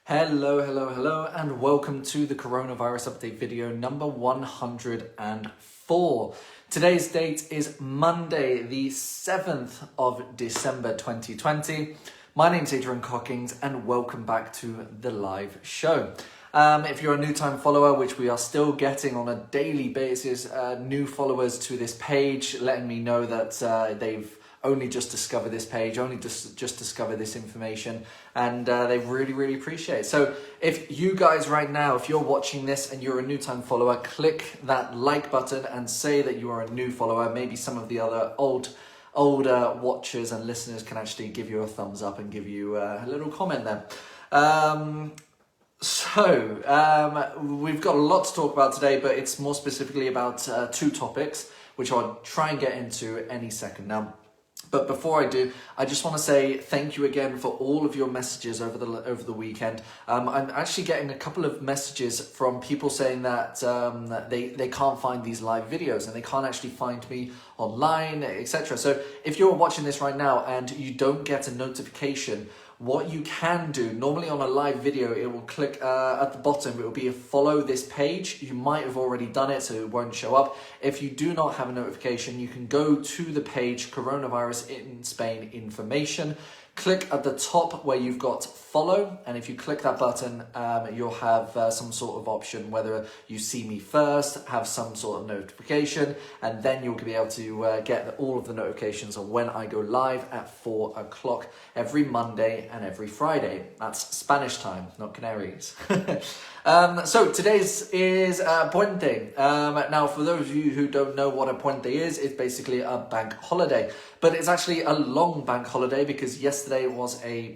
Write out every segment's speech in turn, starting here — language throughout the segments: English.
Hello, and welcome to the coronavirus update video number 104. Today's date is Monday, the 7th of December 2020. My name's Adrian Cockings, and welcome back to the live show. If you're a new time follower, which we are still getting on a daily basis, new followers to this page, letting me know that they've only just discovered this page, only just discovered this information, and they really appreciate it. So if you guys right now, if you're watching this and you're a new time follower, click that like button and say that you are a new follower. Maybe some of the other older watchers and listeners can actually give you a thumbs up and give you a little comment there. We've got a lot to talk about today, but it's more specifically about two topics, which I'll try and get into any second now. But before I do, I just want to say thank you again for all of your messages over the weekend. I'm actually getting a couple of messages from people saying that they can't find these live videos and they can't actually find me online, etc. So if you're watching this right now and you don't get a notification, what you can do, normally on a live video, it will click at the bottom, it will be a follow this page. You might have already done it, so it won't show up. If you do not have a notification, you can go to the page Coronavirus in Spain Information. Click at the top where you've got follow, and if you click that button, you'll have some sort of option, whether you see me first, have some sort of notification, and then you'll be able to get all of the notifications of when I go live at 4 o'clock every Monday and every Friday. That's Spanish time, not Canaries. So today's is Puente. Now, for those of you who don't know what a Puente is, it's basically a bank holiday. But it's actually a long bank holiday because yesterday was a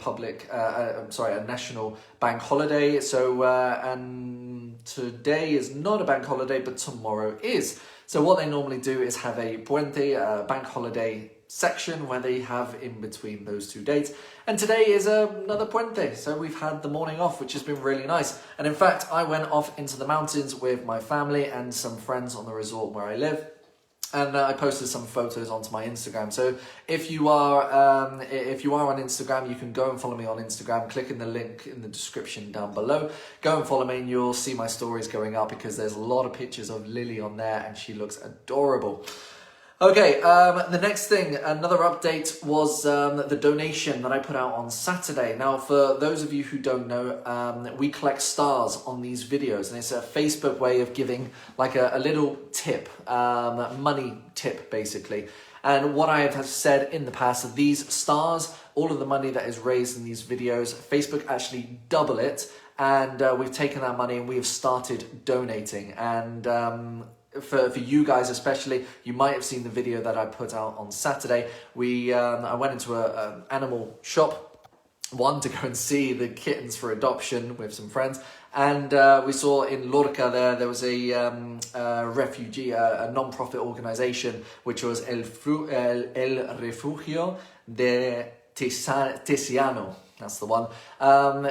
a national bank holiday. So, and today is not a bank holiday, but tomorrow is. So what they normally do is have a Puente, a bank holiday section where they have in between those two dates, and today is another Puente, so we've had the morning off, which has been really nice. And in fact, I went off into the mountains with my family and some friends on the resort where I live, and I posted some photos onto my Instagram. So if you are on Instagram, you can go and follow me on Instagram. Click in the link in the description down below. Go and follow me and you'll see my stories going up because there's a lot of pictures of Lily on there and she looks adorable. Okay, the next thing, another update was the donation that I put out on Saturday. Now, for those of you who don't know, we collect stars on these videos, and it's a Facebook way of giving like a little tip, money tip basically. And what I have said in the past, these stars, all of the money that is raised in these videos, Facebook actually double it, and we've taken that money and we have started donating. And for you guys especially, you might have seen the video that I put out on Saturday. I went into an animal shop, to go and see the kittens for adoption with some friends, and we saw in Lorca there was a refugee, a non-profit organization, which was El Refugio de Tiziano. That's the one.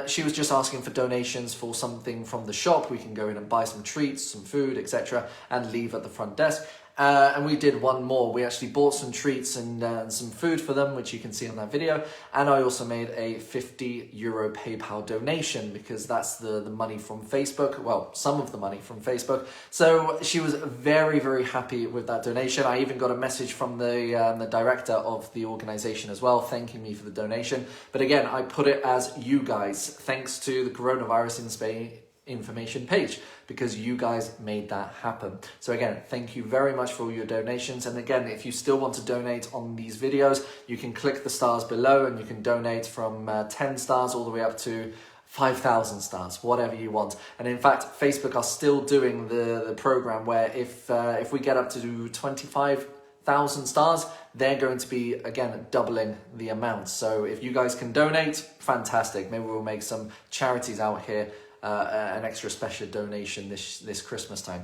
She was just asking for donations for something from the shop. We can go in and buy some treats, some food, etc., and leave at the front desk. And we did one more. We actually bought some treats and some food for them, which you can see on that video. And I also made a €50 PayPal donation because that's the money from Facebook. Well, some of the money from Facebook. So she was very happy with that donation. I even got a message from the director of the organization as well, thanking me for the donation. But again, I put it as you guys, thanks to the Coronavirus in Spain information page, because you guys made that happen. So again, thank you very much for all your donations. And again, if you still want to donate on these videos, you can click the stars below and you can donate from 10 stars all the way up to 5,000 stars, whatever you want. And in fact, Facebook are still doing the program where if we get up to 25,000 stars, they're going to be, again, doubling the amount. So if you guys can donate, fantastic. Maybe we'll make some charities out here, an extra special donation this Christmas time.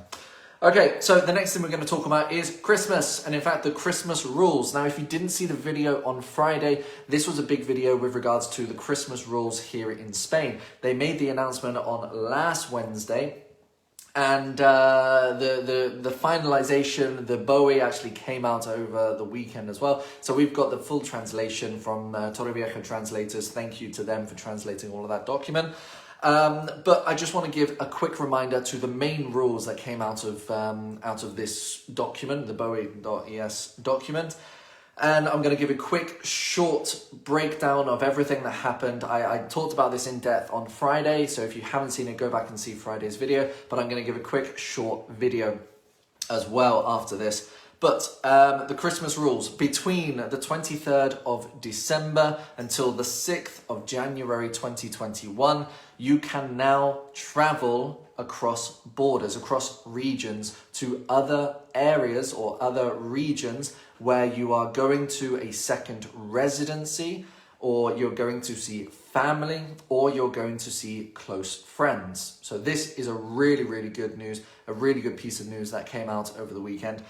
Okay, so the next thing we're going to talk about is Christmas, and in fact the Christmas rules. Now, if you didn't see the video on Friday, this was a big video with regards to the Christmas rules here in Spain. They made the announcement on last Wednesday, and the finalization, the BOE actually came out over the weekend as well. So we've got the full translation from Torrevieja translators. Thank you to them for translating all of that document. But I just want to give a quick reminder to the main rules that came out of this document, the Bowie.es document. And I'm going to give a quick, short breakdown of everything that happened. I talked about this in depth on Friday, so if you haven't seen it, go back and see Friday's video. But I'm going to give a quick, short video as well after this. But the Christmas rules, between the 23rd of December until the 6th of January 2021, you can now travel across borders, across regions, to other areas or other regions where you are going to a second residency, or you're going to see family, or you're going to see close friends. So this is a really, really good news, a really good piece of news that came out over the weekend.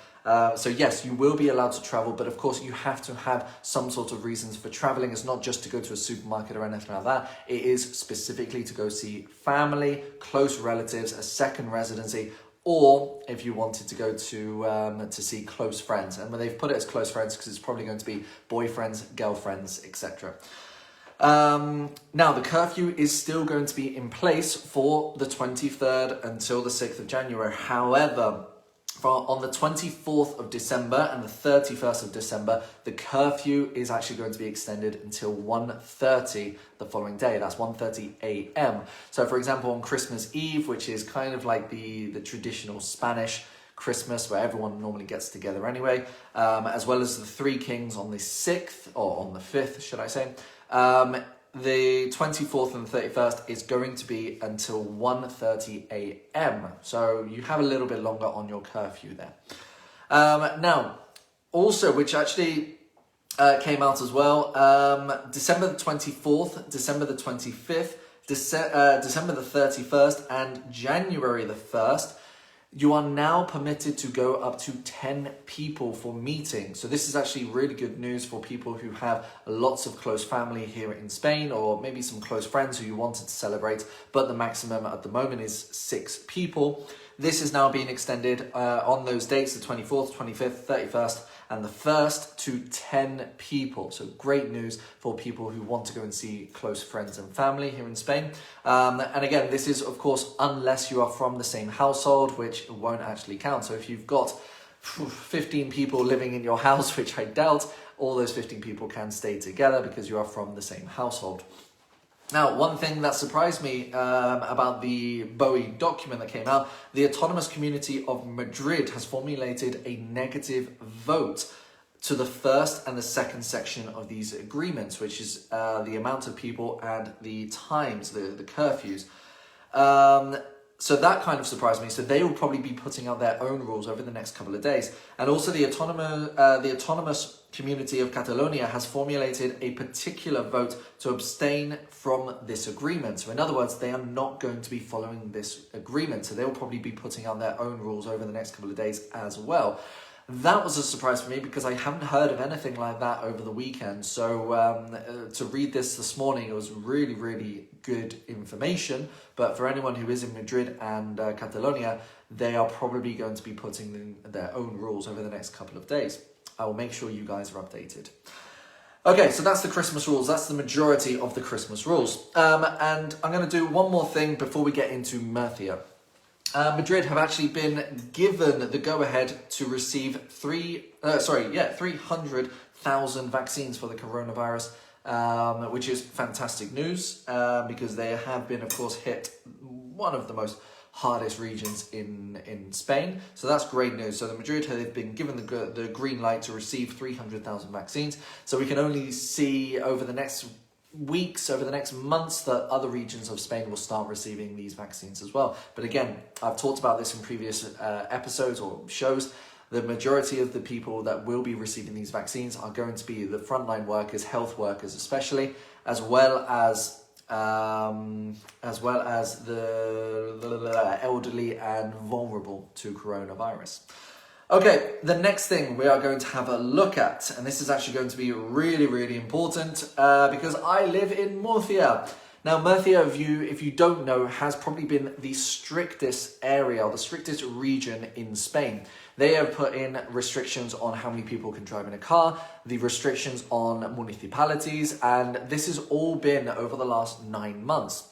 So yes, you will be allowed to travel, but of course you have to have some sort of reasons for traveling. It's not just to go to a supermarket or anything like that. It is specifically to go see family, close relatives, a second residency, or if you wanted to go to see close friends. And when they've put it as close friends, because it's probably going to be boyfriends, girlfriends, etc. Now, the curfew is still going to be in place for the 23rd until the 6th of January. However, on the 24th of December and the 31st of December, the curfew is actually going to be extended until 1:30 the following day. That's 1:30 a.m. So, for example, on Christmas Eve, which is kind of like the traditional Spanish Christmas where everyone normally gets together anyway, as well as the Three Kings on the 6th, or on the 5th, should I say, the 24th and the 31st is going to be until 1:30 a.m. So you have a little bit longer on your curfew there. Now, also, which actually came out as well, December the 24th, December the 25th, December the 31st, and January the 1st, you are now permitted to go up to 10 people for meetings. So this is actually really good news for people who have lots of close family here in Spain, or maybe some close friends who you wanted to celebrate, but the maximum at the moment is 6 people. This is now being extended on those dates, the 24th, 25th, 31st, and the 1st, to 10 people. So great news for people who want to go and see close friends and family here in Spain. And again, this is, of course, unless you are from the same household, which won't actually count. So if you've got 15 people living in your house, which I doubt, all those 15 people can stay together because you are from the same household. Now, one thing that surprised me about the Bowie document that came out, the Autonomous Community of Madrid has formulated a negative vote to the first and the second section of these agreements, which is the amount of people and the times, the curfews. So that kind of surprised me. So they will probably be putting out their own rules over the next couple of days. And also the Autonomous Community of Catalonia has formulated a particular vote to abstain from this agreement. So in other words, they are not going to be following this agreement. So they'll probably be putting out their own rules over the next couple of days as well. That was a surprise for me because I haven't heard of anything like that over the weekend. So to read this morning, it was really, really good information. But for anyone who is in Madrid and Catalonia, they are probably going to be putting in their own rules over the next couple of days. I will make sure you guys are updated. Okay, so that's the Christmas rules. That's the majority of the Christmas rules. And I'm going to do one more thing before we get into Murcia. Madrid have actually been given the go-ahead to receive 300,000 vaccines for the coronavirus, which is fantastic news because they have been, of course, hit one of the most hardest regions in Spain. So that's great news. So the Madrid have been given the green light to receive 300,000 vaccines. So we can only see over the next weeks, over the next months, that other regions of Spain will start receiving these vaccines as well. But again, I've talked about this in previous episodes or shows. The majority of the people that will be receiving these vaccines are going to be the frontline workers, health workers especially, as well as the elderly and vulnerable to coronavirus. Okay, the next thing we are going to have a look at, and this is actually going to be really, really important because I live in Murcia. Now, Murcia, if you don't know, has probably been the strictest area, or the strictest region in Spain. They have put in restrictions on how many people can drive in a car, the restrictions on municipalities, and this has all been over the last 9 months.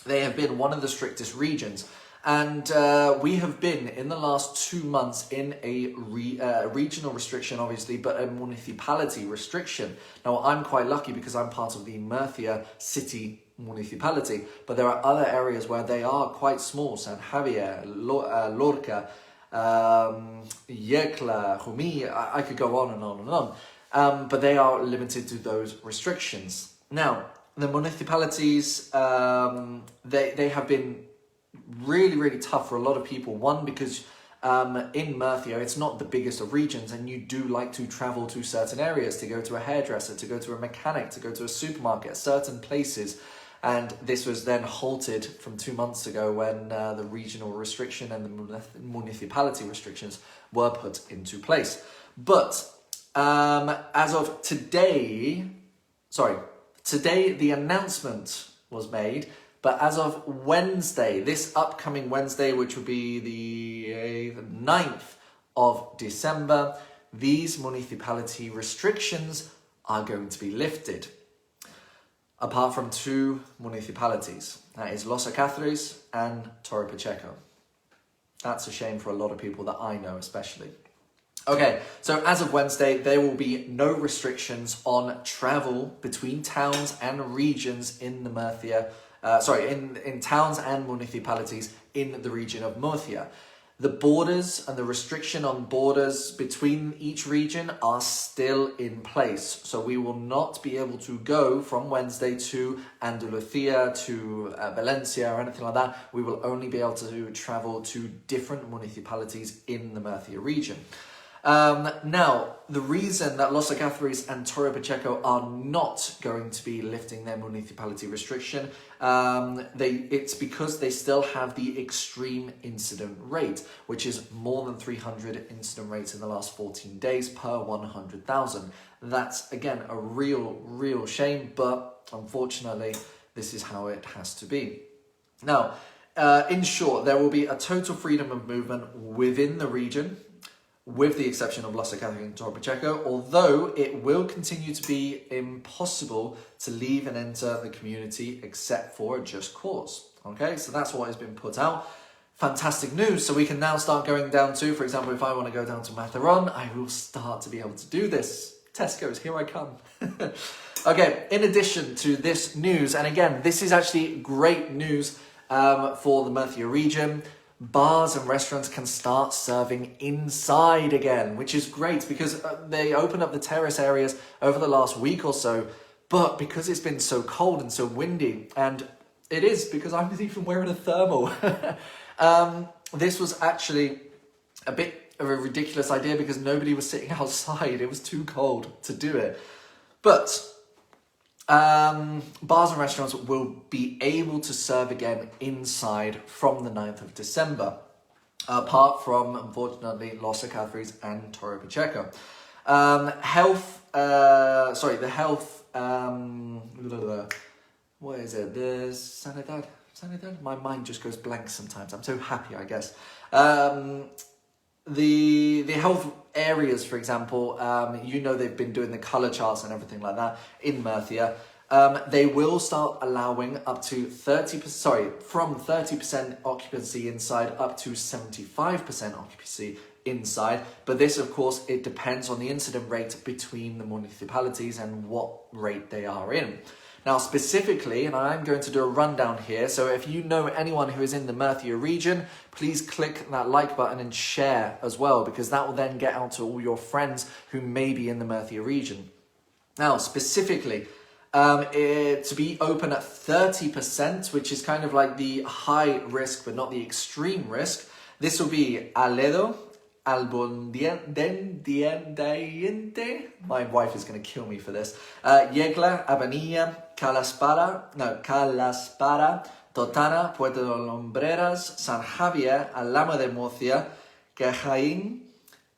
they have been one of the strictest regions. And we have been, in the last 2 months, in a regional restriction, obviously, but a municipality restriction. Now, I'm quite lucky because I'm part of the Murcia city municipality, but there are other areas where they are quite small. San Javier, Lorca, Yecla, Jumi, I could go on and on and on. But they are limited to those restrictions. Now, the municipalities, they have been really, really tough for a lot of people. One, because in Murcia, it's not the biggest of regions, and you do like to travel to certain areas, to go to a hairdresser, to go to a mechanic, to go to a supermarket, certain places. And this was then halted from 2 months ago when the regional restriction and the municipality restrictions were put into place. But as of today, today the announcement was made, but as of Wednesday, this upcoming Wednesday, which will be the 9th of December, these municipality restrictions are going to be lifted. Apart from 2 municipalities, that is Los Alcázares and Torre Pacheco. That's a shame for a lot of people that I know especially. Okay, so as of Wednesday, there will be no restrictions on travel between towns and regions in the Murcia, in towns and municipalities in the region of Murcia. The borders and the restriction on borders between each region are still in place. So we will not be able to go from Wednesday to Andalucía, to Valencia or anything like that. We will only be able to travel to different municipalities in the Murcia region. Now, the reason that Los Alcázares and Torre Pacheco are not going to be lifting their municipality restriction, it's because they still have the extreme incident rate, which is more than 300 incident rates in the last 14 days per 100,000. That's, again, a real shame, but unfortunately, this is how it has to be. Now, in short, there will be a total freedom of movement within the region, with the exception of Los Alcázares and Torre Pacheco, although it will continue to be impossible to leave and enter the community except for a just cause. Okay, so that's what has been put out. Fantastic news. So we can now start going down to, for example, if I want to go down to Matheron, I will start to be able to do this. Tesco's, here I come. Okay, in addition to this news, and again, this is actually great news for the Murcia region, bars and restaurants can start serving inside again, which is great because they opened up the terrace areas over the last week or so, but because it's been so cold and so windy, and it is because I was even wearing a thermal, this was actually a bit of a ridiculous idea because nobody was sitting outside. It was too cold to do it. But bars and restaurants will be able to serve again inside from the 9th of December, apart from, unfortunately, Los Alcázares and Torre Pacheco. What is it? The Sanidad? My mind just goes blank sometimes. I'm so happy, I guess. The health areas, for example, they've been doing the colour charts and everything like that in Murcia. They will start allowing up to from 30% occupancy inside up to 75% occupancy inside. But this, of course, it depends on the incident rate between the municipalities and what rate they are in. Now, specifically, and I'm going to do a rundown here, so if you know anyone who is in the Murcia region, please click that like button and share as well, because that will then get out to all your friends who may be in the Murcia region. Now, specifically, to be open at 30%, which is kind of like the high risk, but not the extreme risk, this will be Aledo, Albondiente, my wife is going to kill me for this, Yecla, Abanilla, Calaspara, Totana, Puerto de Lumbreras, San Javier, Alhama de Murcia, Cajaín,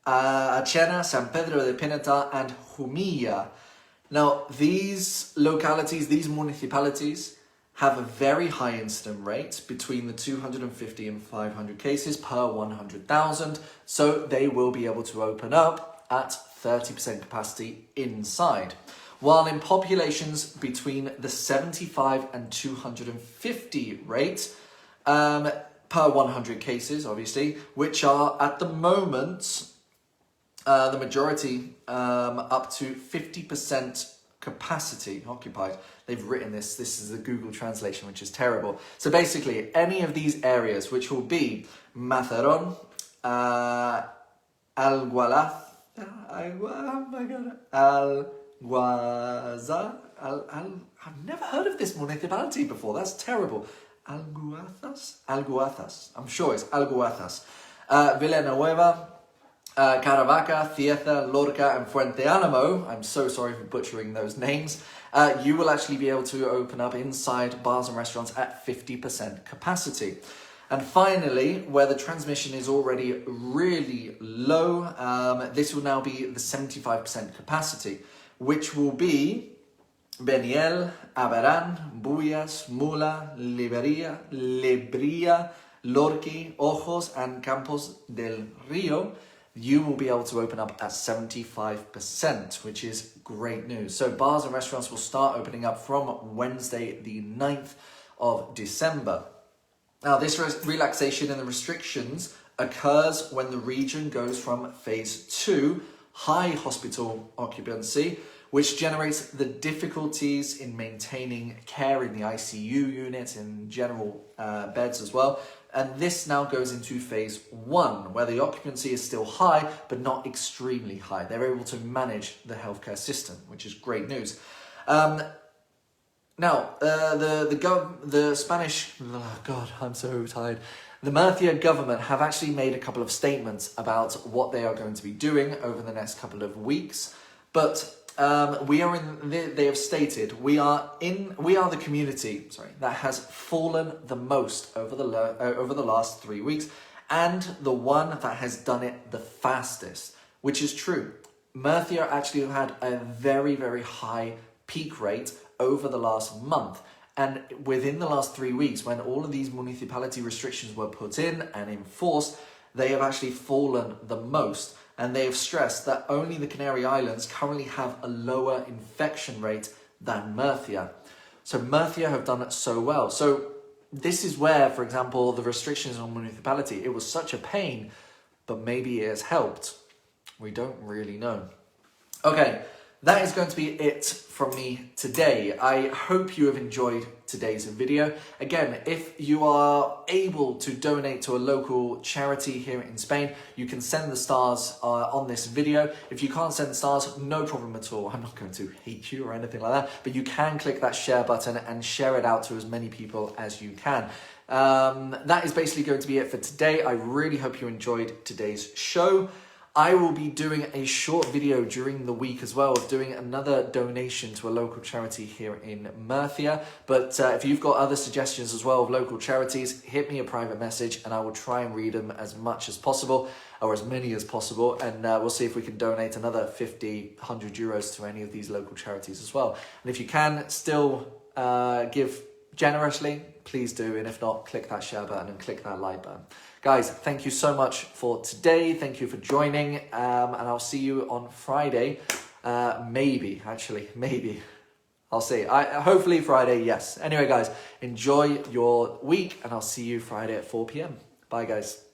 Achena, San Pedro de Pinatar, and Jumilla. Now, these localities, these municipalities, have a very high incident rate between the 250 and 500 cases per 100,000, so they will be able to open up at 30% capacity inside. while in populations between the 75 and 250 rate per 100 cases, obviously, which are at the moment the majority up to 50% capacity occupied. They've written this is the Google translation, which is terrible. So basically, any of these areas, which will be Mazaron, Alguaza, I've never heard of this municipality before. That's terrible. Alguazas. I'm sure it's Alguazas. Villanueva, Caravaca, Cieza, Lorca and Fuente Alamo, I'm so sorry for butchering those names, you will actually be able to open up inside bars and restaurants at 50% capacity. And finally, where the transmission is already really low, this will now be the 75% capacity, which will be Beniel, Averán, Buyas, Mula, Lebría, Lorqui, Ojos and Campos del Río. You will be able to open up at 75%, which is great news. So bars and restaurants will start opening up from Wednesday, the 9th of December. Now, this relaxation in the restrictions occurs when the region goes from phase 2, high hospital occupancy, which generates the difficulties in maintaining care in the ICU unit and general beds as well. And this now goes into phase 1, where the occupancy is still high, but not extremely high. They're able to manage the healthcare system, which is great news. Now, the Spanish, oh God, I'm so tired. The Murcia government have actually made a couple of statements about what they are going to be doing over the next couple of weeks. But they have stated we are the community that has fallen the most over the last 3 weeks, and the one that has done it the fastest, which is true. Murcia actually had a very, very high peak rate over the last month, and within the last 3 weeks, when all of these municipality restrictions were put in and enforced, they have actually fallen the most. And they have stressed that only the Canary Islands currently have a lower infection rate than Murcia. So Murcia have done it so well. So this is where, for example, the restrictions on municipality, it was such a pain, but maybe it has helped. We don't really know. Okay, that is going to be it from me today. I hope you have enjoyed today's video. Again, if you are able to donate to a local charity here in Spain, you can send the stars on this video. If you can't send stars, no problem at all. I'm not going to hate you or anything like that, but you can click that share button and share it out to as many people as you can. That is basically going to be it for today. I really hope you enjoyed today's show. I will be doing a short video during the week as well of doing another donation to a local charity here in Murcia. But if you've got other suggestions as well of local charities, hit me a private message and I will try and read them as much as possible, or as many as possible. And we'll see if we can donate another 50, 100 euros to any of these local charities as well. And if you can still give generously, please do. And if not, click that share button and click that like button. Guys, thank you so much for today. Thank you for joining. And I'll see you on Friday. Maybe. I'll see. Hopefully Friday, yes. Anyway, guys, enjoy your week and I'll see you Friday at 4 p.m. Bye, guys.